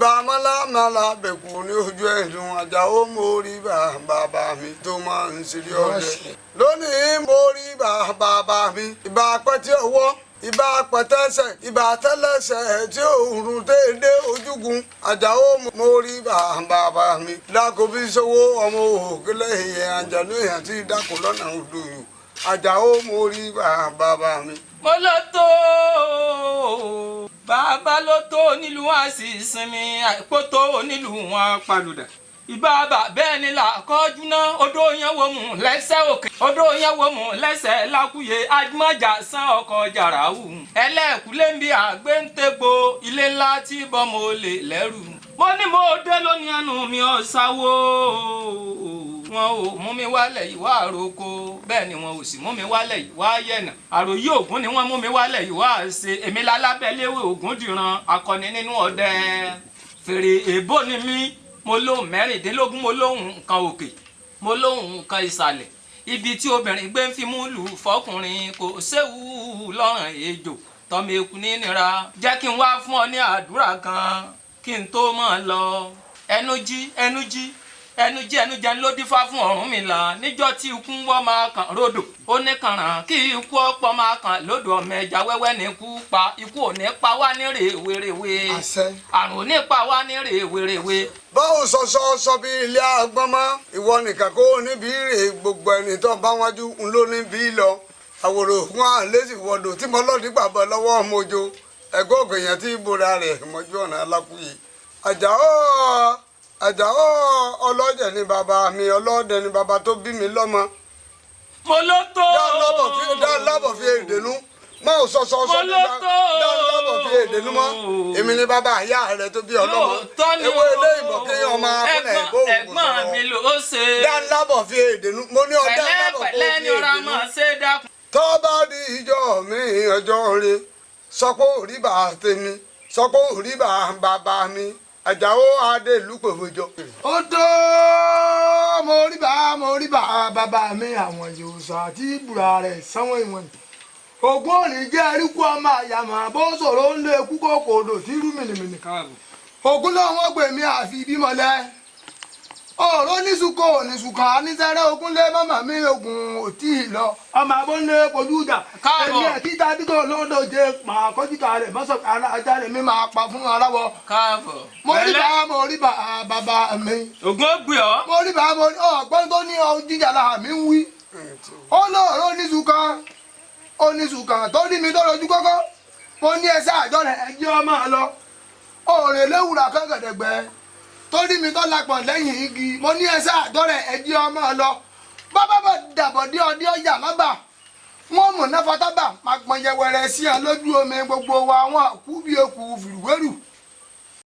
ìbà málámálá bẹ̀kú ní ojú ẹ̀dùn Àjàó mo rí bàbá mi tó máa ń ṣeré ọdẹ. lónìí mo rí bàbá mi ìbà pẹ́tí ọwọ́ ìbà pẹ̀tẹ́sẹ̀ ìbà tẹ́lẹsẹ̀ tí òòrùn déédé ojúgun Àjàó mo rí bàbá mi. dákòbí sówó ọmọ òkèlè ìyẹn àjàlú èèyàn tí dákò lọ́nà odò yòó Àjàó mo rí bàbá mi. mo lọ tó bàbá ló tó nílùú wọn sì sinmi àìpó tó nílùú wọn palùdà ìbábà bẹ́ẹ̀ ni là kọjú ná odò yẹn wo mú lẹ́sẹ̀ òkè odò yẹn wo mú lẹ́sẹ̀ lákúyè ajímọ̀jà san ọkọ̀ jàràwù ẹlẹ́kùlé ń bí àgbéǹtẹ́gbò ilé ńlá tí bọ́mọ olè lẹ́rù mo ní mo dé lónìí ẹnu mi ọ̀sáwó wọn ò mú mi wálẹ̀ yìí wá àròkọ bẹ́ẹ̀ ni wọn ò sì mú mi wálẹ̀ yìí wá yẹ̀nà àròyé ògún ni wọ́n mú mi wálẹ̀ yìí wá ṣe èmi lálábẹ́léwé ògún dìran akọni nínú ọdẹ fèrè èbó ni mí mo lóhùn mẹ́rìndínlógún mo lóhùn nǹkan òkè mo lóhùn nǹkan ìsàlẹ̀ ibi tí obìnrin gbé ń fi mú lù fọkùnrin kò séwu lọ́rùn ejò tọ́mọ eku ní nira jẹ́ kí n wá fún ọ ní àdúrà kan kí n tó mọ̀ lọ ẹnu jẹ́ ló dífá fún Ọ̀rúnmìlà níjọ́ tí ikú ń wọ́ máa kàn rodò ó ní kànràn kí ikú ọ̀pọ̀ máa kàn lódò ọmọ ẹja wẹ́wẹ́ ní ikú pa ikú ò ní pa wá ní rèwerèwe àrùn ò ní pa wá ní rèwerèwe. báwo sọ bí ilé agbọ́n mọ́ ìwọ nìkan kó níbi rè gbogbo ẹni tó bá wájú ń ló níbi lọ àwòrán òkun àlésì wọdò tí mo lọ́ọ̀dí gbàgbọ́ lọ́wọ́ ọmọjọ ẹ̀gọ́ ògèèyàn tí ìbora rẹ̀ mọ́jú ọ̀nà alákùyè Àjàó ọlọ́dẹ ni bàbá mi ọlọ́dẹ ni bàbá tó bí mi lọ́mọ. mo ló tó. dá lábọ̀ fi èdènú má ò sọ dá lábọ̀ fi èdènú mọ́ èmi ni bàbá ìyá rẹ tó bí ọlọ́mọ ewé ilé ìbọn kéèyàn máa fúnlẹ̀ ìbòhùn ẹ̀gbọ́n mi ló ṣe. dá lábọ̀ fi èdènú mo ní ọdá lábọ̀ kó fi èdènú. tó bá di ìjọ mi ọjọ́ rẹ sọ pé òrí bàá tèmi sọ pé òrí bàbá mi. Àjàó adé ìlú pòfojọ. ó tó mo rí bàbá mi àwọn yòòsàn àti ìbúra rẹ̀ sanwó ìwọ̀n. ògún òní jẹ́ eríkú ọmọ àyàmọ̀ bó sọ̀rọ̀ ó lé kú kòkòdò tí rú mìnìmìnì. ògún náà wọ́n gbè mí àfi bímọlẹ́. ọ̀rọ̀ nísùkò nísùkàn anísẹ́rẹ́ ogun lé mọ́mọ́ mi ogun òtí lọ ọmọ abọ́lé kojú ìjà èmi ẹ̀ títa dígò lọ́dọ̀ jẹ́ máa kọ́jíkà rẹ̀ mọ́sọ̀ ajá rẹ̀ mi máa pa fún aláwọ̀. mo rí bàbá mi. ògùn ó gbé ọ. mo rí bàbá ọgbọ́n tó ní jíjà lára mi ń wí. ó lọ́ọ̀rọ̀ oníṣùkàn tó ní mi tó lójú kọ́kọ́ mo ní ẹsẹ̀ àjọ rẹ̀ ẹjẹ́ ọmọ lọ òòrè léwùrà kẹ́kẹ̀dẹ̀gbẹ́ torí mi tó lápọ̀ lẹ́yìn igi mo ní ẹsẹ̀ àdọ́rẹ̀ ẹjí ọmọ lọ bàbá bá dàbọ̀ dé ọdí ọjà lábà wọn mọ̀ náà fatábà máa pọn yẹwẹrẹ sí ẹ lójú omi gbogbo wa wọn kú bí eku fìrìwérù